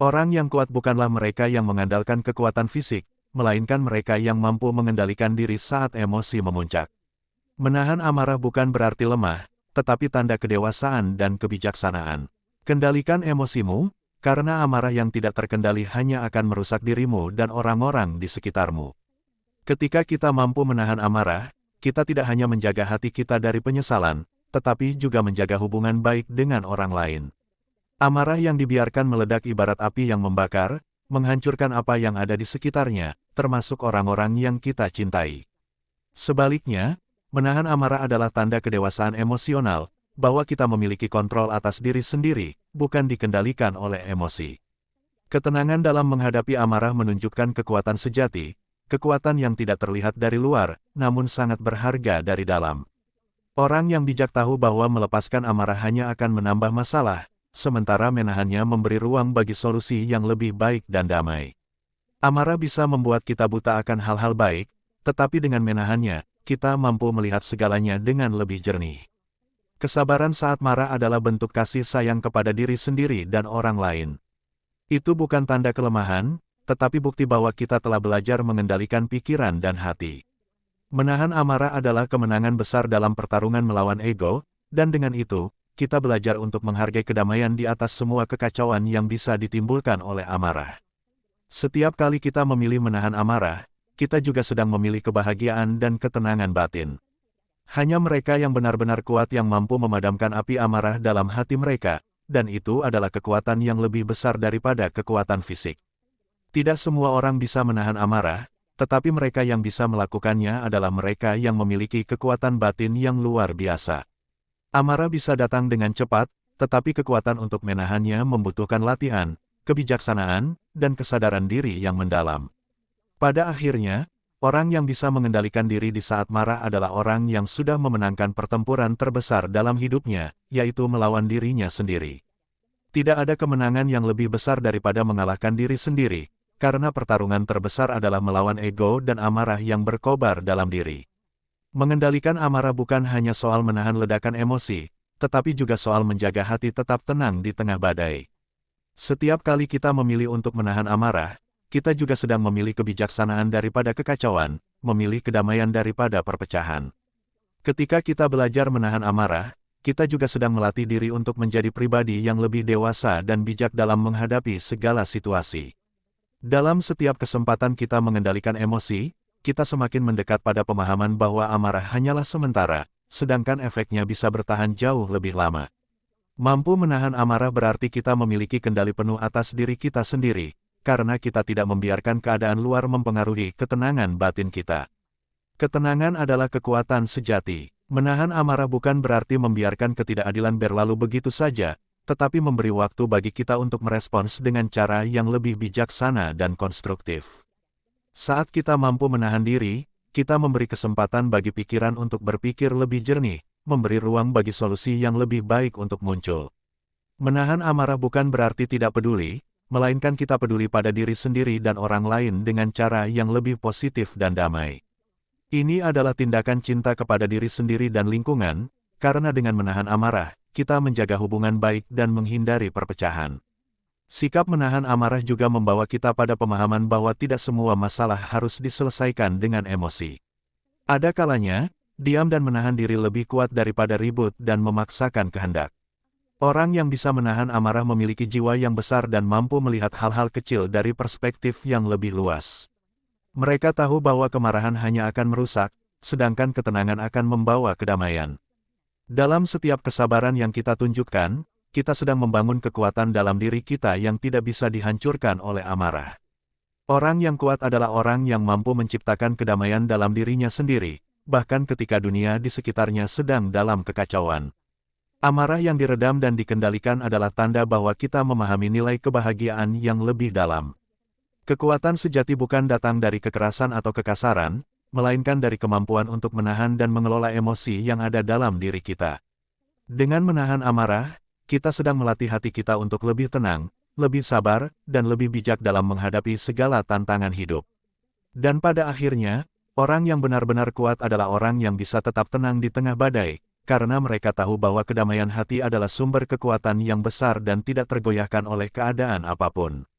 Orang yang kuat bukanlah mereka yang mengandalkan kekuatan fisik, melainkan mereka yang mampu mengendalikan diri saat emosi memuncak. Menahan amarah bukan berarti lemah, tetapi tanda kedewasaan dan kebijaksanaan. Kendalikan emosimu, karena amarah yang tidak terkendali hanya akan merusak dirimu dan orang-orang di sekitarmu. Ketika kita mampu menahan amarah, kita tidak hanya menjaga hati kita dari penyesalan, tetapi juga menjaga hubungan baik dengan orang lain. Amarah yang dibiarkan meledak ibarat api yang membakar, menghancurkan apa yang ada di sekitarnya, termasuk orang-orang yang kita cintai. Sebaliknya, menahan amarah adalah tanda kedewasaan emosional, bahwa kita memiliki kontrol atas diri sendiri, bukan dikendalikan oleh emosi. Ketenangan dalam menghadapi amarah menunjukkan kekuatan sejati, kekuatan yang tidak terlihat dari luar, namun sangat berharga dari dalam. Orang yang bijak tahu bahwa melepaskan amarah hanya akan menambah masalah, sementara menahannya memberi ruang bagi solusi yang lebih baik dan damai. Amarah bisa membuat kita buta akan hal-hal baik, tetapi dengan menahannya, kita mampu melihat segalanya dengan lebih jernih. Kesabaran saat marah adalah bentuk kasih sayang kepada diri sendiri dan orang lain. Itu bukan tanda kelemahan, tetapi bukti bahwa kita telah belajar mengendalikan pikiran dan hati. Menahan amarah adalah kemenangan besar dalam pertarungan melawan ego, dan dengan itu, kita belajar untuk menghargai kedamaian di atas semua kekacauan yang bisa ditimbulkan oleh amarah. Setiap kali kita memilih menahan amarah, kita juga sedang memilih kebahagiaan dan ketenangan batin. Hanya mereka yang benar-benar kuat yang mampu memadamkan api amarah dalam hati mereka, dan itu adalah kekuatan yang lebih besar daripada kekuatan fisik. Tidak semua orang bisa menahan amarah, tetapi mereka yang bisa melakukannya adalah mereka yang memiliki kekuatan batin yang luar biasa. Amarah bisa datang dengan cepat, tetapi kekuatan untuk menahannya membutuhkan latihan, kebijaksanaan, dan kesadaran diri yang mendalam. Pada akhirnya, orang yang bisa mengendalikan diri di saat marah adalah orang yang sudah memenangkan pertempuran terbesar dalam hidupnya, yaitu melawan dirinya sendiri. Tidak ada kemenangan yang lebih besar daripada mengalahkan diri sendiri, karena pertarungan terbesar adalah melawan ego dan amarah yang berkobar dalam diri. Mengendalikan amarah bukan hanya soal menahan ledakan emosi, tetapi juga soal menjaga hati tetap tenang di tengah badai. Setiap kali kita memilih untuk menahan amarah, kita juga sedang memilih kebijaksanaan daripada kekacauan, memilih kedamaian daripada perpecahan. Ketika kita belajar menahan amarah, kita juga sedang melatih diri untuk menjadi pribadi yang lebih dewasa dan bijak dalam menghadapi segala situasi. Dalam setiap kesempatan kita mengendalikan emosi, kita semakin mendekat pada pemahaman bahwa amarah hanyalah sementara, sedangkan efeknya bisa bertahan jauh lebih lama. Mampu menahan amarah berarti kita memiliki kendali penuh atas diri kita sendiri, karena kita tidak membiarkan keadaan luar mempengaruhi ketenangan batin kita. Ketenangan adalah kekuatan sejati. Menahan amarah bukan berarti membiarkan ketidakadilan berlalu begitu saja, tetapi memberi waktu bagi kita untuk merespons dengan cara yang lebih bijaksana dan konstruktif. Saat kita mampu menahan diri, kita memberi kesempatan bagi pikiran untuk berpikir lebih jernih, memberi ruang bagi solusi yang lebih baik untuk muncul. Menahan amarah bukan berarti tidak peduli, melainkan kita peduli pada diri sendiri dan orang lain dengan cara yang lebih positif dan damai. Ini adalah tindakan cinta kepada diri sendiri dan lingkungan, karena dengan menahan amarah, kita menjaga hubungan baik dan menghindari perpecahan. Sikap menahan amarah juga membawa kita pada pemahaman bahwa tidak semua masalah harus diselesaikan dengan emosi. Ada kalanya, diam dan menahan diri lebih kuat daripada ribut dan memaksakan kehendak. Orang yang bisa menahan amarah memiliki jiwa yang besar dan mampu melihat hal-hal kecil dari perspektif yang lebih luas. Mereka tahu bahwa kemarahan hanya akan merusak, sedangkan ketenangan akan membawa kedamaian. Dalam setiap kesabaran yang kita tunjukkan, kita sedang membangun kekuatan dalam diri kita yang tidak bisa dihancurkan oleh amarah. Orang yang kuat adalah orang yang mampu menciptakan kedamaian dalam dirinya sendiri, bahkan ketika dunia di sekitarnya sedang dalam kekacauan. Amarah yang diredam dan dikendalikan adalah tanda bahwa kita memahami nilai kebahagiaan yang lebih dalam. Kekuatan sejati bukan datang dari kekerasan atau kekasaran, melainkan dari kemampuan untuk menahan dan mengelola emosi yang ada dalam diri kita. Dengan menahan amarah, kita sedang melatih hati kita untuk lebih tenang, lebih sabar, dan lebih bijak dalam menghadapi segala tantangan hidup. Dan pada akhirnya, orang yang benar-benar kuat adalah orang yang bisa tetap tenang di tengah badai, karena mereka tahu bahwa kedamaian hati adalah sumber kekuatan yang besar dan tidak tergoyahkan oleh keadaan apapun.